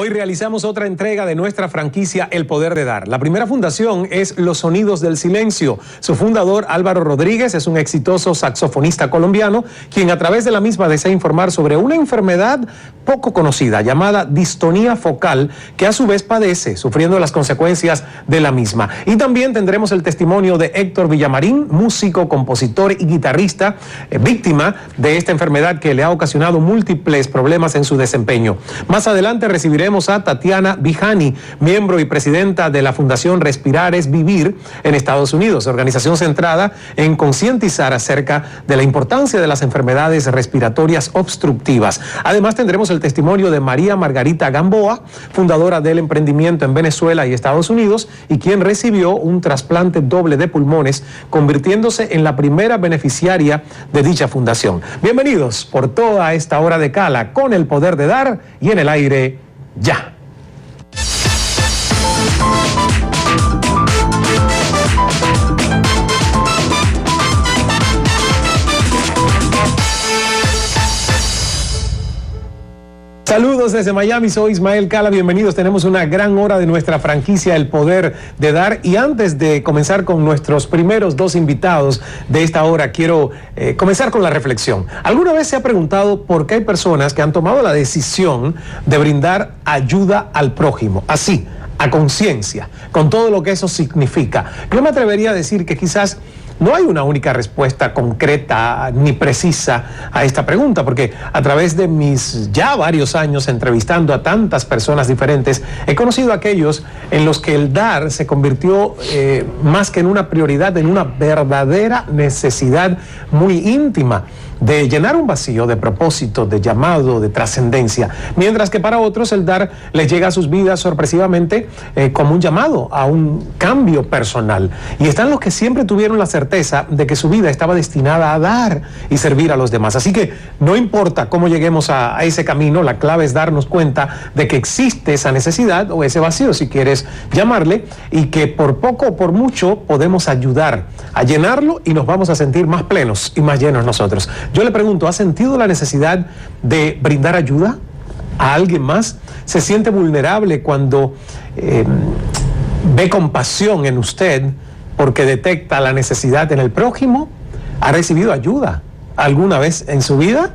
Hoy realizamos otra entrega de nuestra franquicia El Poder de Dar. La primera fundación es Los Sonidos del Silencio. Su fundador, Álvaro Rodríguez, es un exitoso saxofonista colombiano, quien a través de la misma desea informar sobre una enfermedad poco conocida llamada distonía focal, que a su vez padece, sufriendo las consecuencias de la misma. Y también tendremos el testimonio de Héctor Villamarín, músico, compositor y guitarrista, víctima de esta enfermedad que le ha ocasionado múltiples problemas en su desempeño. Más adelante recibiremos a Tatiana Vijani, miembro y presidenta de la Fundación Respirar es Vivir en Estados Unidos, organización centrada en concientizar acerca de la importancia de las enfermedades respiratorias obstructivas. Además tendremos el testimonio de María Margarita Gamboa, fundadora del emprendimiento en Venezuela y Estados Unidos, y quien recibió un trasplante doble de pulmones, convirtiéndose en la primera beneficiaria de dicha fundación. Bienvenidos por toda esta hora de Cala con El Poder de Dar, y en el aire ya. Saludos desde Miami, soy Ismael Cala, bienvenidos. Tenemos una gran hora de nuestra franquicia El Poder de Dar, y antes de comenzar con nuestros primeros dos invitados de esta hora, quiero comenzar con la reflexión. ¿Alguna vez se ha preguntado por qué hay personas que han tomado la decisión de brindar ayuda al prójimo, así, a conciencia, con todo lo que eso significa? Yo me atrevería a decir que quizás no hay una única respuesta concreta ni precisa a esta pregunta, porque a través de mis ya varios años entrevistando a tantas personas diferentes, he conocido a aquellos en los que el dar se convirtió más que en una prioridad, en una verdadera necesidad muy íntima de llenar un vacío de propósito, de llamado, de trascendencia, mientras que para otros el dar les llega a sus vidas sorpresivamente como un llamado a un cambio personal. Y están los que siempre tuvieron la certeza de que su vida estaba destinada a dar y servir a los demás. Así que no importa cómo lleguemos a ese camino, la clave es darnos cuenta de que existe esa necesidad o ese vacío, si quieres llamarle, y que por poco o por mucho podemos ayudar a llenarlo y nos vamos a sentir más plenos y más llenos nosotros. Yo le pregunto, ¿ha sentido la necesidad de brindar ayuda a alguien más? ¿Se siente vulnerable cuando ve compasión en usted porque detecta la necesidad en el prójimo? ¿Ha recibido ayuda alguna vez en su vida?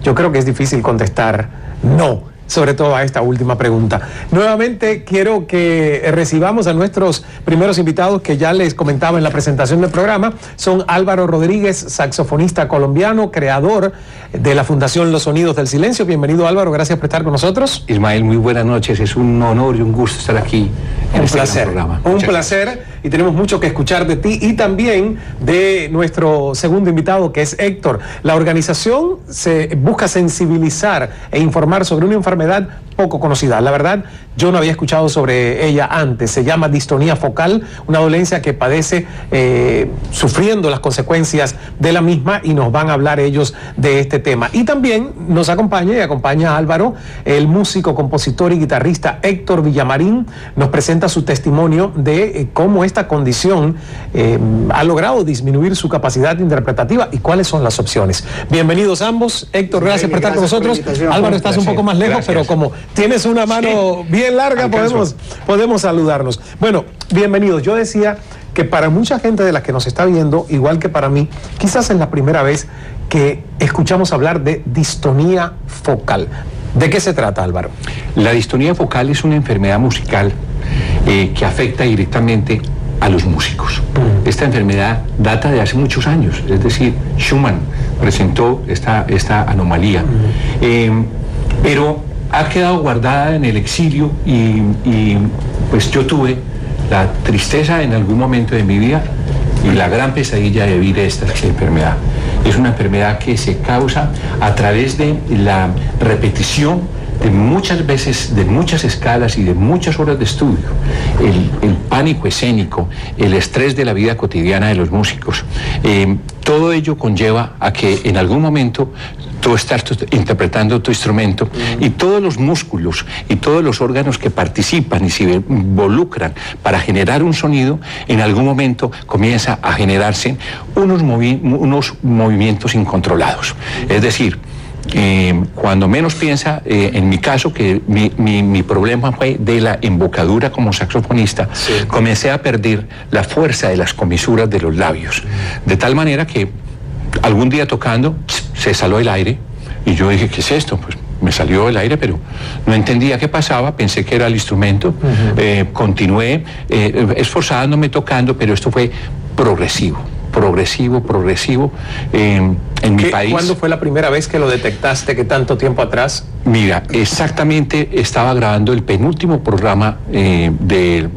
Yo creo que es difícil contestar no, sobre todo a esta última pregunta. Nuevamente quiero que recibamos a nuestros primeros invitados, que ya les comentaba en la presentación del programa. Son Álvaro Rodríguez, saxofonista colombiano, creador de la Fundación Los Sonidos del Silencio. Bienvenido, Álvaro, gracias por estar con nosotros. Ismael, muy buenas noches, es un honor y un gusto estar aquí en este programa. Un placer, y tenemos mucho que escuchar de ti y también de nuestro segundo invitado, que es Héctor. La organización se busca sensibilizar e informar sobre una enfermedad poco conocida. La verdad, yo no había escuchado sobre ella antes. Se llama distonía focal, una dolencia que padece sufriendo las consecuencias de la misma, y nos van a hablar ellos de este tema. Y también nos acompaña y acompaña a Álvaro, el músico, compositor y guitarrista Héctor Villamarín. Nos presenta su testimonio de cómo esta condición ha logrado disminuir su capacidad interpretativa y cuáles son las opciones. Bienvenidos ambos. Héctor, gracias por estar con nosotros. Álvaro, estás un poco más lejos, gracias, pero como tienes una mano bien larga, podemos saludarnos. Bueno, bienvenidos. Yo decía que para mucha gente de las que nos está viendo, igual que para mí, quizás es la primera vez que escuchamos hablar de distonía focal. ¿De qué se trata, Álvaro? La distonía focal es una enfermedad musical que afecta directamente a los músicos. Esta enfermedad data de hace muchos años, es decir, Schumann presentó esta anomalía, pero ha quedado guardada en el exilio, y pues yo tuve la tristeza en algún momento de mi vida y la gran pesadilla de vivir esta enfermedad. Es una enfermedad que se causa a través de la repetición de muchas veces, de muchas escalas y de muchas horas de estudio, el pánico escénico, el estrés de la vida cotidiana de los músicos, todo ello conlleva a que en algún momento tú estás interpretando tu instrumento y todos los músculos y todos los órganos que participan y se involucran para generar un sonido, en algún momento comienza a generarse unos movimientos incontrolados. Es decir, cuando menos piensa, en mi caso, que mi problema fue de la embocadura como saxofonista, sí. Comencé a perder la fuerza de las comisuras de los labios, de tal manera que algún día tocando se salió el aire y yo dije, ¿qué es esto? Pues me salió el aire, pero no entendía qué pasaba, pensé que era el instrumento, continué esforzándome tocando, pero esto fue progresivo. En mi país. ¿Cuándo fue la primera vez que lo detectaste, que tanto tiempo atrás? Mira, exactamente estaba grabando el penúltimo programa de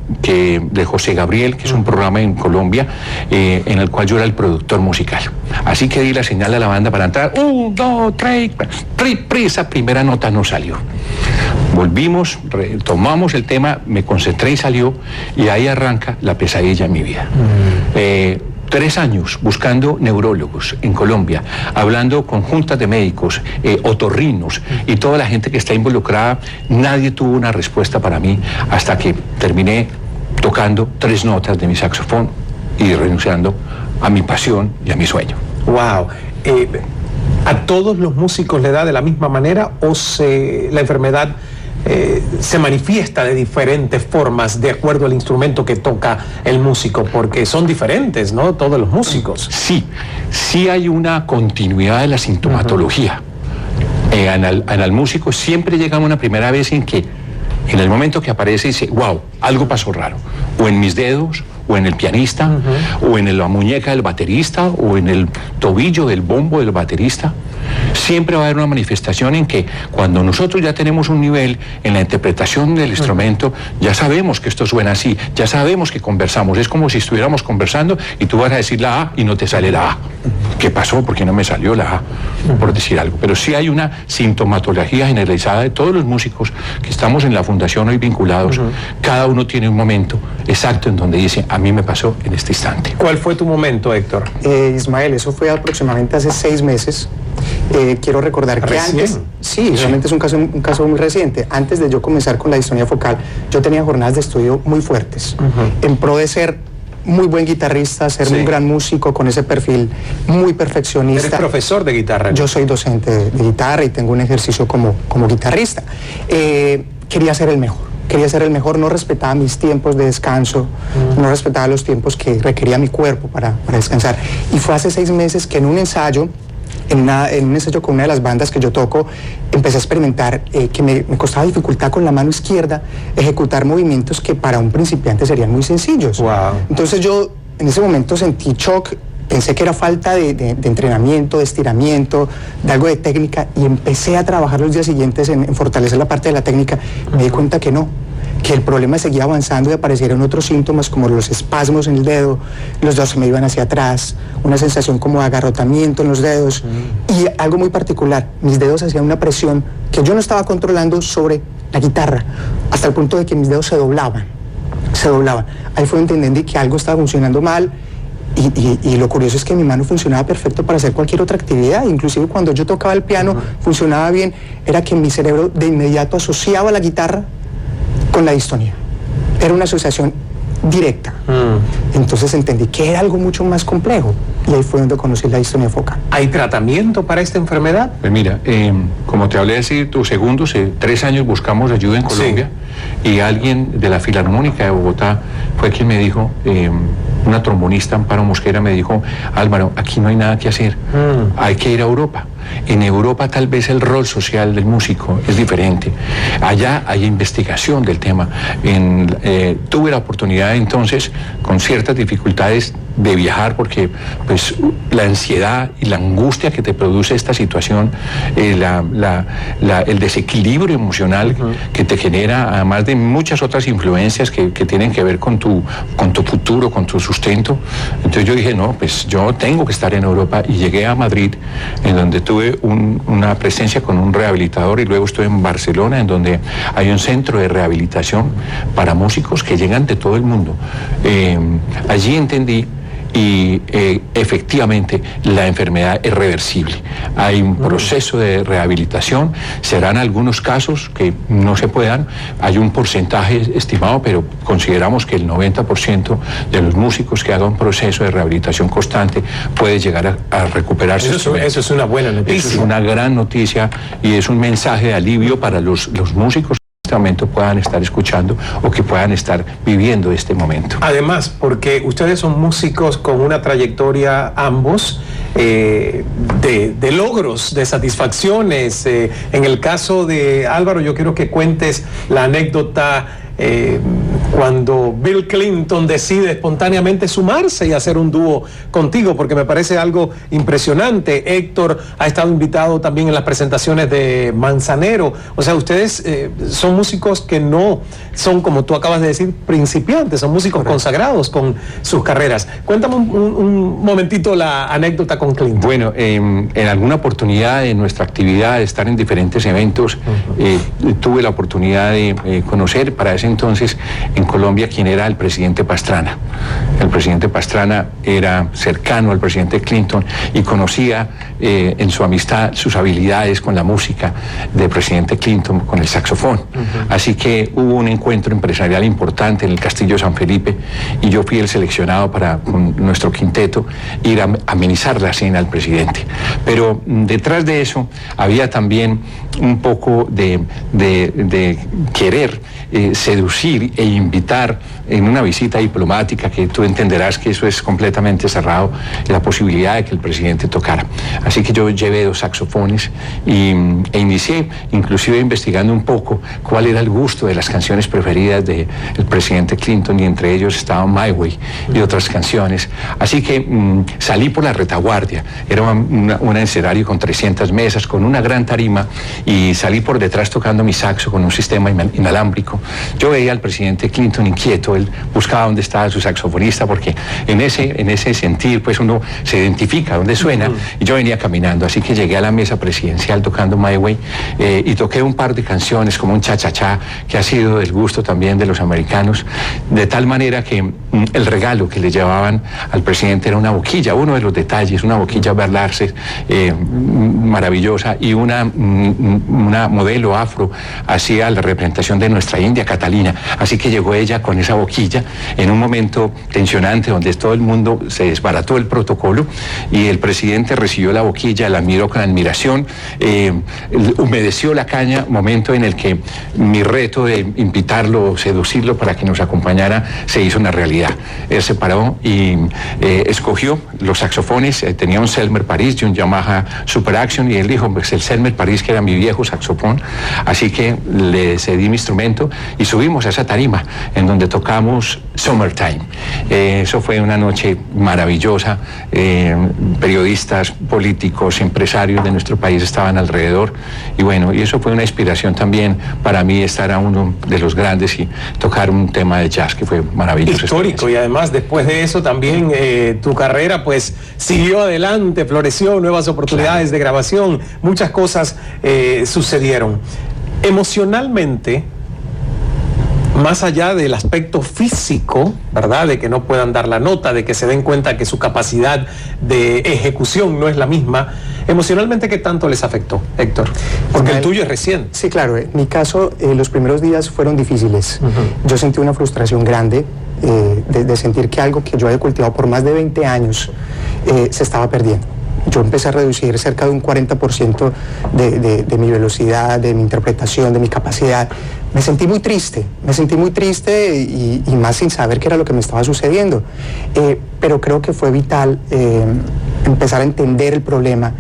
José Gabriel, que es un programa en Colombia, en el cual yo era el productor musical. Así que di la señal a la banda para entrar. 1, 2, 3, esa primera nota no salió. Volvimos, tomamos el tema, me concentré y salió, y ahí arranca la pesadilla en mi vida. 3 años buscando neurólogos en Colombia, hablando con juntas de médicos, otorrinos y toda la gente que está involucrada, nadie tuvo una respuesta para mí hasta que terminé tocando 3 notas de mi saxofón y renunciando a mi pasión y a mi sueño. Wow. ¿A todos los músicos le da de la misma manera o la enfermedad se manifiesta de diferentes formas de acuerdo al instrumento que toca el músico? Porque son diferentes, ¿no? Todos los músicos. Sí hay una continuidad de la sintomatología. Al músico siempre llega una primera vez en que, en el momento que aparece, dice, wow, algo pasó raro. O en mis dedos, o en el pianista, o en la muñeca del baterista, o en el tobillo del bombo del baterista. Siempre va a haber una manifestación en que cuando nosotros ya tenemos un nivel en la interpretación del instrumento, ya sabemos que esto suena así, ya sabemos que conversamos. Es como si estuviéramos conversando y tú vas a decir la A y no te sale la A. ¿Qué pasó? ¿Por qué no me salió la A? Por decir algo. Pero sí hay una sintomatología generalizada de todos los músicos que estamos en la fundación hoy vinculados. Cada uno tiene un momento exacto en donde dice, a mí me pasó en este instante. ¿Cuál fue tu momento, Héctor? Ismael, eso fue aproximadamente hace 6 meses. Quiero recordar que antes, sí, realmente es un caso muy reciente. Antes de yo comenzar con la distonia focal, yo tenía jornadas de estudio muy fuertes, en pro de ser muy buen guitarrista, ser un gran músico con ese perfil muy perfeccionista. ¿Eres profesor de guitarra? Yo soy docente de guitarra y tengo un ejercicio como guitarrista. Quería ser el mejor, no respetaba mis tiempos de descanso, no respetaba los tiempos que requería mi cuerpo para descansar. Y fue hace 6 meses que en un ensayo con una de las bandas que yo toco, empecé a experimentar que me costaba dificultad con la mano izquierda ejecutar movimientos que para un principiante serían muy sencillos. Wow. Entonces yo en ese momento sentí shock, pensé que era falta de entrenamiento, de estiramiento, de algo de técnica, y empecé a trabajar los días siguientes en fortalecer la parte de la técnica. Me di cuenta que no, que el problema seguía avanzando y aparecieron otros síntomas como los espasmos en el dedo, los dedos se me iban hacia atrás, una sensación como de agarrotamiento en los dedos, y algo muy particular, mis dedos hacían una presión que yo no estaba controlando sobre la guitarra, hasta el punto de que mis dedos se doblaban. Ahí fue donde entendí que algo estaba funcionando mal. Y lo curioso es que mi mano funcionaba perfecto para hacer cualquier otra actividad, inclusive cuando yo tocaba el piano funcionaba bien, era que mi cerebro de inmediato asociaba la guitarra con la distonía. Era una asociación directa. Entonces entendí que era algo mucho más complejo y ahí fue donde conocí la distonía focal. ¿Hay tratamiento para esta enfermedad? Pues mira, como te hablé hace 2 segundos, 3 años buscamos ayuda en Colombia y alguien de la Filarmónica de Bogotá fue quien me dijo, una trombonista, Amparo Mosquera, me dijo, Álvaro, aquí no hay nada que hacer, hay que ir a Europa. En Europa tal vez el rol social del músico es diferente. Allá hay investigación del tema. Tuve la oportunidad entonces, con ciertas dificultades, de viajar porque pues la ansiedad y la angustia que te produce esta situación, el desequilibrio emocional que te genera, además de muchas otras influencias que tienen que ver con tu futuro, con tu sustento. Entonces yo dije, no, pues yo tengo que estar en Europa, y llegué a Madrid, en donde tuve una presencia con un rehabilitador, y luego estuve en Barcelona, en donde hay un centro de rehabilitación para músicos que llegan de todo el mundo. Allí entendí y efectivamente la enfermedad es reversible. Hay un proceso de rehabilitación, serán algunos casos que no se puedan, hay un porcentaje estimado, pero consideramos que el 90% de los músicos que hagan un proceso de rehabilitación constante puede llegar a recuperarse. Eso es una buena noticia. Eso es una gran noticia y es un mensaje de alivio para los músicos que en este momento puedan estar escuchando o que puedan estar viviendo este momento. Además, porque ustedes son músicos con una trayectoria ambos de logros, de satisfacciones. En el caso de Álvaro, yo quiero que cuentes la anécdota cuando Bill Clinton decide espontáneamente sumarse y hacer un dúo contigo, porque me parece algo impresionante. Héctor ha estado invitado también en las presentaciones de Manzanero. O sea, ustedes son músicos que no son, como tú acabas de decir, principiantes, son músicos consagrados con sus carreras. Cuéntame un momentito la anécdota con Clinton. Bueno, en alguna oportunidad de nuestra actividad, de estar en diferentes eventos, tuve la oportunidad de conocer para ese entonces en Colombia quién era el presidente Pastrana. El presidente Pastrana era cercano al presidente Clinton y conocía en su amistad sus habilidades con la música del presidente Clinton, con el saxofón. Así que hubo un encuentro empresarial importante en el Castillo San Felipe y yo fui el seleccionado para, con nuestro quinteto, ir a amenizar la cena al presidente. Pero detrás de eso había también un poco de querer seducir e invitar en una visita diplomática, que tú entenderás que eso es completamente cerrado, la posibilidad de que el presidente tocara. Así que yo llevé 2 saxofones e inicié inclusive investigando un poco cuál era el gusto de las canciones preferidas del presidente Clinton, y entre ellos estaba My Way y otras canciones. Así que salí por la retaguardia, era un escenario con 300 mesas, con una gran tarima, y salí por detrás tocando mi saxo con un sistema inalámbrico. Yo veía al presidente Clinton inquieto, él buscaba dónde estaba su saxofonista, porque en ese sentir pues uno se identifica dónde suena, y yo venía caminando, así que llegué a la mesa presidencial tocando My Way, y toqué un par de canciones como un cha-cha-cha, que ha sido del gusto también de los americanos, de tal manera que el regalo que le llevaban al presidente era una boquilla, uno de los detalles, una boquilla Berlarse maravillosa, y una modelo afro hacía la representación de nuestra India, Catalina. Así que llegó ella con esa boquilla en un momento tensionante donde todo el mundo se desbarató el protocolo, y el presidente recibió la boquilla, la miró con admiración, humedeció la caña, momento en el que mi reto de invitarlo, seducirlo para que nos acompañara, se hizo una realidad. Él se paró y escogió los saxofones, tenía un Selmer Paris y un Yamaha Super Action, y él dijo, pues el Selmer Paris, que era mi viejo saxofón, así que le cedí mi instrumento y subimos a esa tarima en donde tocamos Summertime. Eso fue una noche maravillosa, periodistas, políticos, empresarios de nuestro país estaban alrededor, y bueno, y eso fue una inspiración también para mí, estar a uno de los grandes y tocar un tema de jazz que fue maravilloso. Histórico, y además después de eso también tu carrera pues siguió adelante, floreció, nuevas oportunidades de grabación, muchas cosas sucedieron. Emocionalmente, más allá del aspecto físico, ¿verdad?, de que no puedan dar la nota, de que se den cuenta que su capacidad de ejecución no es la misma, emocionalmente, ¿qué tanto les afectó, Héctor? Porque el tuyo es reciente. Sí, claro. En mi caso, los primeros días fueron difíciles. Yo sentí una frustración grande de sentir que algo que yo había cultivado por más de 20 años se estaba perdiendo. Yo empecé a reducir cerca de un 40% de mi velocidad, de mi interpretación, de mi capacidad. Me sentí muy triste y más sin saber qué era lo que me estaba sucediendo. Pero creo que fue vital empezar a entender el problema,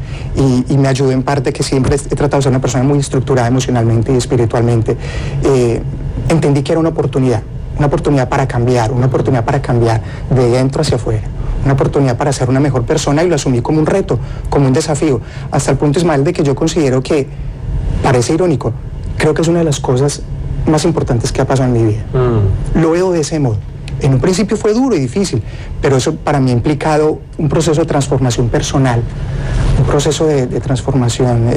y me ayudó en parte que siempre he tratado de ser una persona muy estructurada emocionalmente y espiritualmente. Entendí que era una oportunidad para cambiar, una oportunidad para cambiar de dentro hacia afuera, una oportunidad para ser una mejor persona, y lo asumí como un reto, como un desafío, hasta el punto, Ismael, de que yo considero que, parece irónico, creo que es una de las cosas más importantes que ha pasado en mi vida. Lo veo de ese modo. En un principio fue duro y difícil, pero eso para mí ha implicado un proceso de transformación personal un proceso de transformación.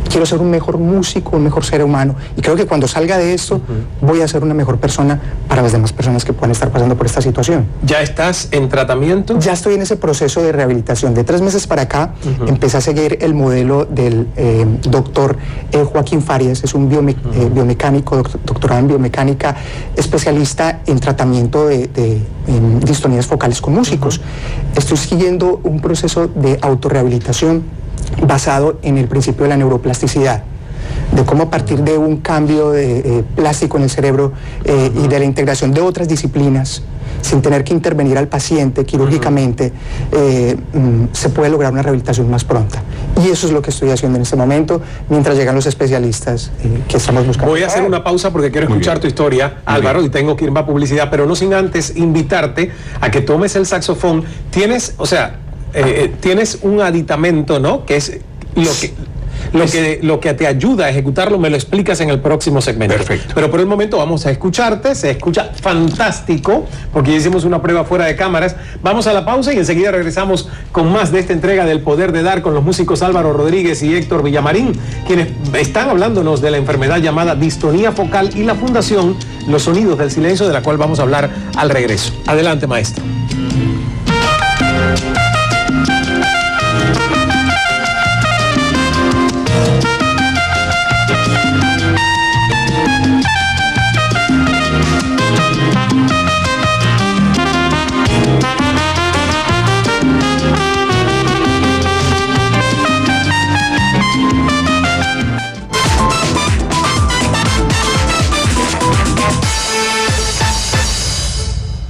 Quiero ser un mejor músico, un mejor ser humano, y creo que cuando salga de esto voy a ser una mejor persona para las demás personas que puedan estar pasando por esta situación. ¿Ya estás en tratamiento? Ya estoy en ese proceso de rehabilitación. De 3 meses para acá empecé a seguir el modelo del doctor Joaquín Farias. Es un biomecánico, doctorado en biomecánica, especialista en tratamiento de distonías focales con músicos. Estoy siguiendo un proceso de autorrehabilitación basado en el principio de la neuroplasticidad, de cómo a partir de un cambio de plástico en el cerebro y de la integración de otras disciplinas, sin tener que intervenir al paciente quirúrgicamente, se puede lograr una rehabilitación más pronta. Y eso es lo que estoy haciendo en este momento, mientras llegan los especialistas que estamos buscando. Voy a hacer una pausa porque quiero escuchar tu historia, Álvaro, y tengo que ir a publicidad, pero no sin antes invitarte a que tomes el saxofón. Tienes, o sea, tienes un aditamento, ¿no? Que es lo que te ayuda a ejecutarlo, me lo explicas en el próximo segmento. Perfecto. Pero por el momento vamos a escucharte, se escucha fantástico, porque ya hicimos una prueba fuera de cámaras. Vamos a la pausa y enseguida regresamos con más de esta entrega del Poder de Dar con los músicos Álvaro Rodríguez y Héctor Villamarín, quienes están hablándonos de la enfermedad llamada distonía focal y la fundación Los Sonidos del Silencio, de la cual vamos a hablar al regreso. Adelante, maestro.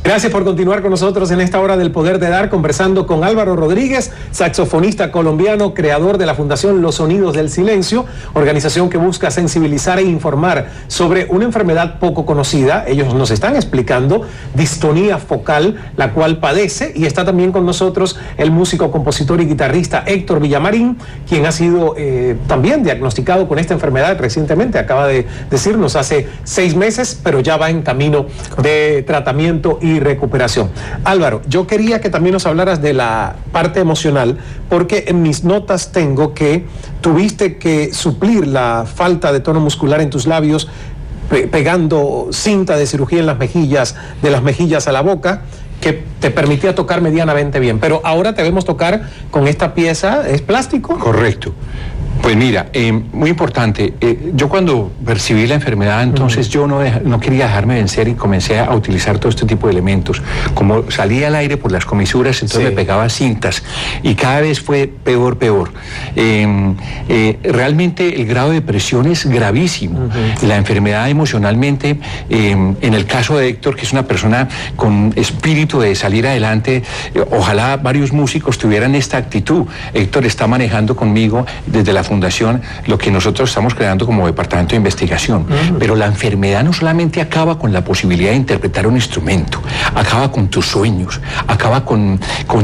Gracias por continuar con nosotros en esta hora del Poder de Dar, conversando con Álvaro Rodríguez, saxofonista colombiano, creador de la Fundación Los Sonidos del Silencio, organización que busca sensibilizar e informar sobre una enfermedad poco conocida. Ellos nos están explicando distonía focal, la cual padece, y está también con nosotros el músico, compositor y guitarrista Héctor Villamarín, quien ha sido también diagnosticado con esta enfermedad recientemente, acaba de decirnos hace 6 meses, pero ya va en camino de tratamiento y recuperación. Álvaro, yo quería que también nos hablaras de la parte emocional, porque en mis notas tengo que tuviste que suplir la falta de tono muscular en tus labios pegando cinta de cirugía en las mejillas, de las mejillas a la boca, que te permitía tocar medianamente bien, pero ahora te vemos tocar con esta pieza. ¿Es plástico? Correcto. Pues mira, muy importante, yo cuando percibí la enfermedad, entonces yo no quería dejarme vencer y comencé a utilizar todo este tipo de elementos. Como salía al aire por las comisuras, entonces me pegaba cintas y cada vez fue peor. Realmente el grado de depresión es gravísimo. La enfermedad emocionalmente, en el caso de Héctor, que es una persona con espíritu de salir adelante, ojalá varios músicos tuvieran esta actitud. Héctor está manejando conmigo desde la fundación lo que nosotros estamos creando como departamento de investigación, pero la enfermedad no solamente acaba con la posibilidad de interpretar un instrumento, acaba con tus sueños, acaba con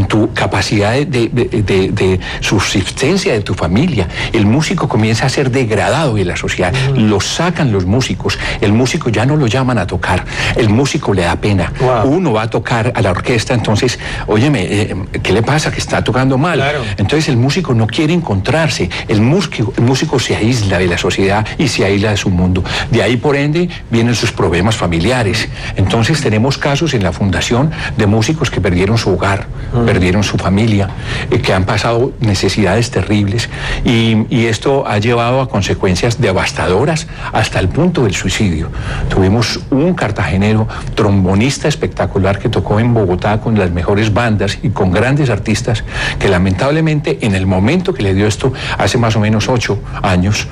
tu capacidad de subsistencia de tu familia. El músico comienza a ser degradado en la sociedad, lo sacan los músicos, el músico ya no lo llaman a tocar, el músico le da pena. Uno va a tocar a la orquesta, entonces, óyeme, ¿qué le pasa? Que está tocando mal. Claro. Entonces el músico no quiere encontrarse, el músico se aísla de la sociedad y se aísla de su mundo. De ahí, por ende, vienen sus problemas familiares. Entonces tenemos casos en la fundación de músicos que perdieron su hogar, perdieron su familia, que han pasado necesidades terribles, y esto ha llevado a consecuencias devastadoras hasta el punto del suicidio. Tuvimos un cartagenero, trombonista espectacular, que tocó en Bogotá con las mejores bandas y con grandes artistas, que lamentablemente en el momento que le dio esto, hace más o menos 8 años,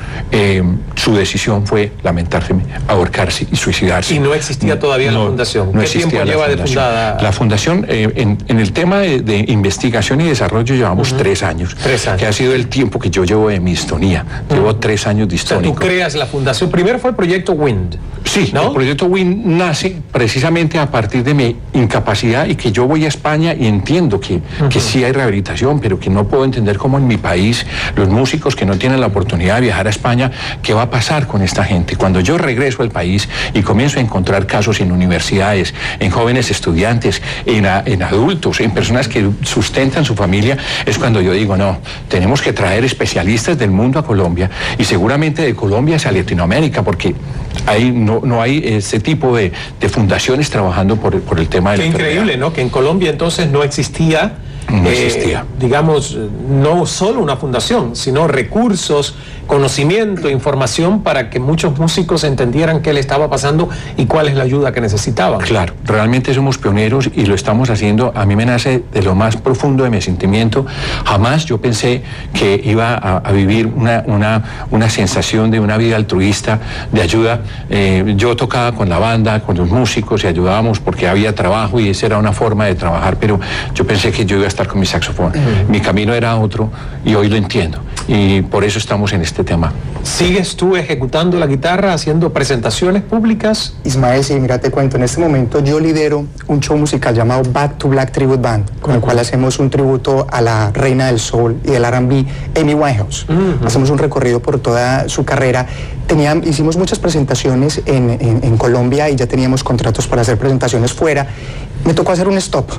su decisión fue lamentarse, ahorcarse y suicidarse. ¿Y no existía todavía la fundación? No ¿Qué tiempo lleva de fundada? La fundación, en el tema de investigación y desarrollo, llevamos 3 años. 3 años. Que ha sido el tiempo que yo llevo de mi distonía. Llevo 3 años distónico. O sea, tú creas la fundación. Primero fue el proyecto WIND. Sí, ¿no? El proyecto WIN nace precisamente a partir de mi incapacidad y que yo voy a España y entiendo que sí hay rehabilitación, pero que no puedo entender cómo en mi país los músicos que no tienen la oportunidad de viajar a España, ¿qué va a pasar con esta gente? Cuando yo regreso al país y comienzo a encontrar casos en universidades, en jóvenes estudiantes, en adultos, en personas que sustentan su familia, es cuando yo digo, no, tenemos que traer especialistas del mundo a Colombia y seguramente de Colombia hacia Latinoamérica, porque ahí no hay ese tipo de fundaciones trabajando por el tema de la enfermedad. Increíble, ¿no? Que en Colombia entonces no existía, digamos, no solo una fundación, sino recursos, conocimiento, información para que muchos músicos entendieran qué le estaba pasando y cuál es la ayuda que necesitaban. Claro, realmente somos pioneros y lo estamos haciendo. A mí me nace de lo más profundo de mi sentimiento. Jamás yo pensé que iba a vivir una sensación de una vida altruista, de ayuda. Yo tocaba con la banda, con los músicos y ayudábamos porque había trabajo y esa era una forma de trabajar, pero yo pensé que yo iba a estar con mi saxofón. Mi camino era otro y hoy lo entiendo y por eso estamos en este tema. ¿Sigues tú ejecutando la guitarra, haciendo presentaciones públicas? Ismael, sí, mira, te cuento, en este momento yo lidero un show musical llamado Back to Black Tribute Band, con el cual hacemos un tributo a la reina del soul y del R&B, Amy Winehouse. Hacemos un recorrido por toda su carrera. Hicimos muchas presentaciones en Colombia y ya teníamos contratos para hacer presentaciones fuera. Me tocó hacer un stop.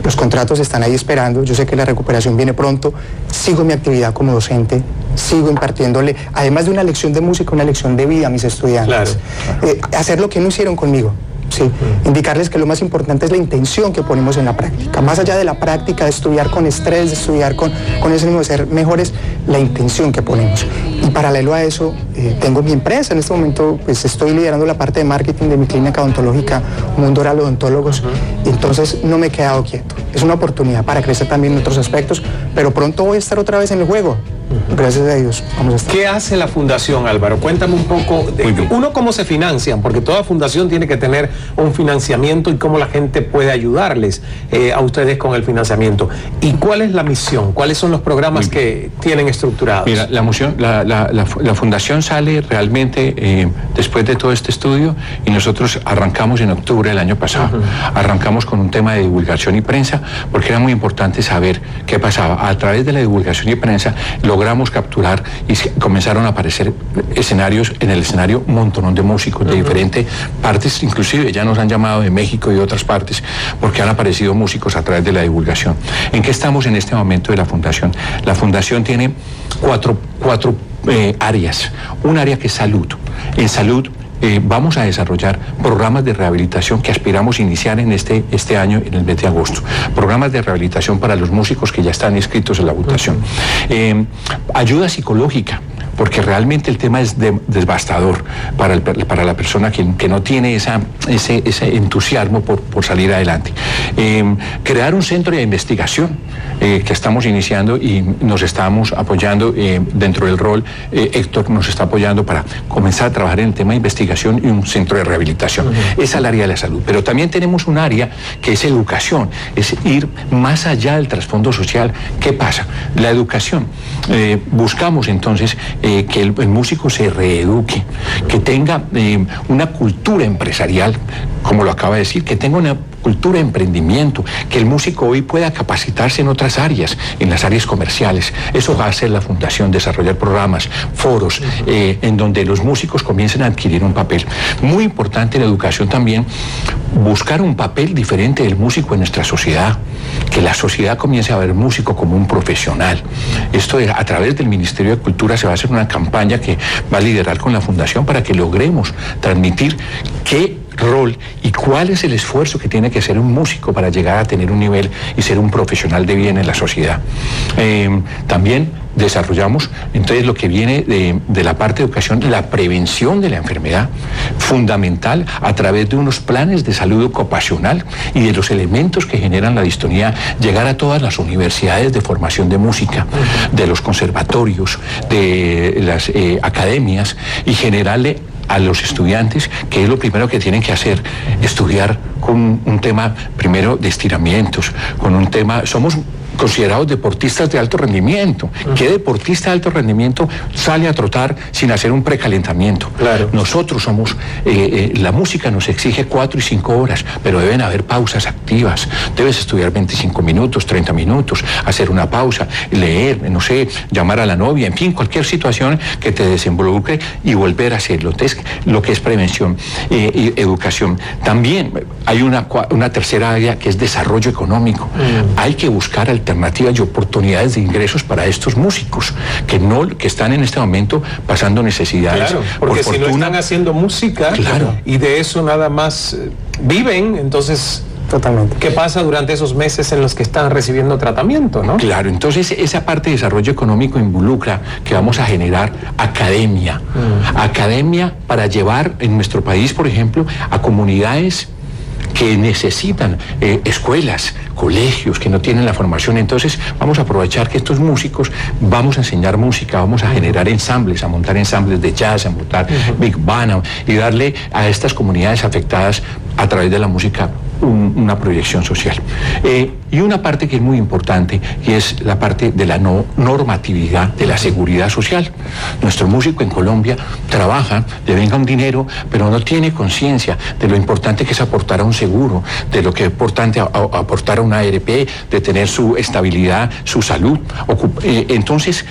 Los contratos están ahí esperando, yo sé que la recuperación viene pronto, sigo mi actividad como docente, sigo impartiéndole, además de una lección de música, una lección de vida a mis estudiantes. Claro. Hacer lo que no hicieron conmigo. Sí, indicarles que lo más importante es la intención que ponemos en la práctica. Más allá de la práctica, de estudiar con estrés, de estudiar con ese ánimo de ser mejores, la intención que ponemos. Y paralelo a eso, tengo mi empresa. En este momento pues estoy liderando la parte de marketing de mi clínica odontológica, Mundo Oral Odontólogos. Y entonces no me he quedado quieto. Es una oportunidad para crecer también en otros aspectos, pero pronto voy a estar otra vez en el juego. Gracias a Dios. Vamos a estar. ¿Qué hace la fundación, Álvaro? Cuéntame un poco. Uno, ¿cómo se financian? Porque toda fundación tiene que tener un financiamiento y cómo la gente puede ayudarles a ustedes con el financiamiento. ¿Y cuál es la misión? ¿Cuáles son los programas que tienen estructurados? Mira, la fundación sale realmente después de todo este estudio y nosotros arrancamos en octubre del año pasado. Arrancamos con un tema de divulgación y prensa porque era muy importante saber qué pasaba. A través de la divulgación y prensa logramos capturar y comenzaron a aparecer escenarios, en el escenario un montón de músicos de diferentes partes, inclusive ya nos han llamado de México y de otras partes porque han aparecido músicos a través de la divulgación. ¿En qué estamos en este momento de la fundación? La fundación tiene cuatro áreas. Un área que es salud. En salud vamos a desarrollar programas de rehabilitación que aspiramos a iniciar en este año, en el mes de agosto. Programas de rehabilitación para los músicos que ya están inscritos en la votación. Ayuda psicológica, porque realmente el tema es devastador para la persona que no tiene ese entusiasmo por salir adelante. Crear un centro de investigación que estamos iniciando y nos estamos apoyando dentro del rol. Héctor nos está apoyando para comenzar a trabajar en el tema de investigación y un centro de rehabilitación. Esa es el área de la salud. Pero también tenemos un área que es educación, es ir más allá del trasfondo social. ¿Qué pasa? La educación. Buscamos entonces que el músico se reeduque, que tenga una cultura empresarial, como lo acaba de decir, que tenga una cultura de emprendimiento, que el músico hoy pueda capacitarse en otras áreas, en las áreas comerciales. Eso va a hacer la fundación, desarrollar programas, foros, en donde los músicos comiencen a adquirir un papel. Muy importante en la educación también, buscar un papel diferente del músico en nuestra sociedad, que la sociedad comience a ver al músico como un profesional. Esto a través del Ministerio de Cultura se va a hacer una campaña que va a liderar con la fundación para que logremos transmitir qué rol y cuál es el esfuerzo que tiene que hacer un músico para llegar a tener un nivel y ser un profesional de bien en la sociedad. También desarrollamos entonces lo que viene de la parte de educación, la prevención de la enfermedad, fundamental a través de unos planes de salud ocupacional y de los elementos que generan la distonía, llegar a todas las universidades de formación de música, de los conservatorios, de las academias y generarle a los estudiantes, que es lo primero que tienen que hacer, estudiar con un tema primero de estiramientos, con un tema, somos considerados deportistas de alto rendimiento. ¿Qué deportista de alto rendimiento sale a trotar sin hacer un precalentamiento? Claro. Nosotros somos, la música nos exige 4 y 5 horas, pero deben haber pausas activas. Debes estudiar 25 minutos, 30 minutos, hacer una pausa, leer, no sé, llamar a la novia, en fin, cualquier situación que te desinvolucre y volver a hacerlo. Entonces, lo que es prevención y educación. También hay una tercera área que es desarrollo económico. Hay que buscar alternativas y oportunidades de ingresos para estos músicos que están en este momento pasando necesidades. Claro, porque si no están haciendo música, claro, y de eso nada más viven, entonces... Totalmente. ¿Qué pasa durante esos meses en los que están recibiendo tratamiento, no? Claro, entonces esa parte de desarrollo económico involucra que vamos a generar academia. Academia para llevar en nuestro país, por ejemplo, a comunidades que necesitan escuelas, colegios, que no tienen la formación. Entonces vamos a aprovechar que estos músicos, vamos a enseñar música, vamos a generar ensambles, a montar ensambles de jazz, a montar big band y darle a estas comunidades afectadas a través de la música una proyección social. Y una parte que es muy importante, y es la parte de la normatividad de la seguridad social. Nuestro músico en Colombia trabaja, le venga un dinero, pero no tiene conciencia de lo importante que es aportar a un seguro, de lo que es importante aportar a una ARP, de tener su estabilidad, su salud. Entonces,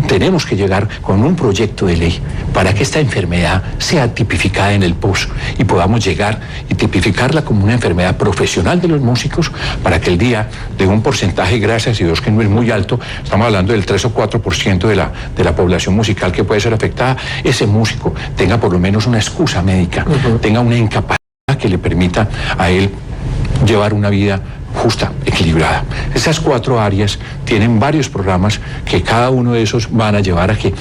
tenemos que llegar con un proyecto de ley para que esta enfermedad sea tipificada en el POS y podamos llegar y tipificarla como una enfermedad profesional de los músicos, para que el día de un porcentaje, gracias a Dios que no es muy alto, estamos hablando del 3 o 4% de la población musical que puede ser afectada, ese músico tenga por lo menos una excusa médica, tenga una incapacidad que le permita a él llevar una vida justa, equilibrada. Esas 4 áreas tienen varios programas que cada uno de esos van a llevar a que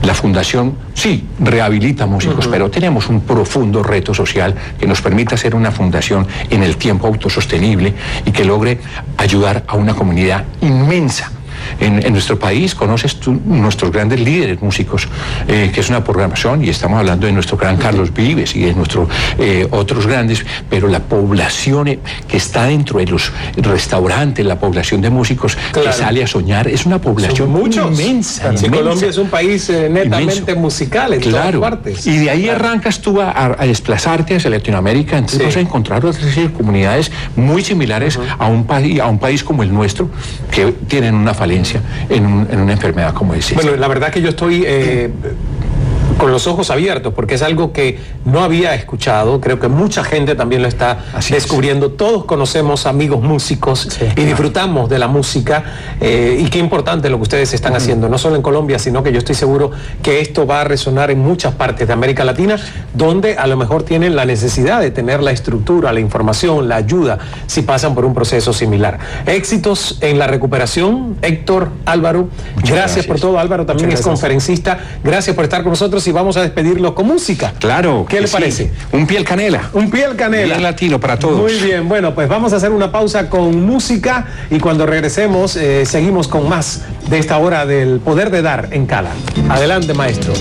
la fundación sí rehabilita músicos, pero tenemos un profundo reto social que nos permita ser una fundación en el tiempo autosostenible y que logre ayudar a una comunidad inmensa. En nuestro país conoces tú nuestros grandes líderes músicos, que es una programación, y estamos hablando de nuestro gran Carlos Vives y de nuestros otros grandes, pero la población que está dentro de los restaurantes, la población de músicos que sale a soñar, es una población inmensa. Sí, Colombia es un país netamente musical en todas partes. Y de ahí arrancas tú a desplazarte hacia Latinoamérica, entonces vas a encontrar otras comunidades muy similares a un país como el nuestro, que tienen una falencia en una enfermedad como esa. Bueno, la verdad que yo estoy con los ojos abiertos, porque es algo que no había escuchado. Creo que mucha gente también lo está descubriendo. Todos conocemos amigos músicos y disfrutamos de la música, y qué importante lo que ustedes están haciendo, no solo en Colombia, sino que yo estoy seguro que esto va a resonar en muchas partes de América Latina, donde a lo mejor tienen la necesidad de tener la estructura, la información, la ayuda, si pasan por un proceso similar. Éxitos en la recuperación, Héctor, Álvaro. Gracias por todo. Álvaro también es conferencista. Gracias por estar con nosotros, y vamos a despedirlo con música. Claro. ¿Qué le parece? Un piel canela. Un piel canela. Bien latino para todos. Muy bien. Bueno, pues vamos a hacer una pausa con música, y cuando regresemos seguimos con más de esta hora del Poder de Dar en Cala. Adelante, maestro.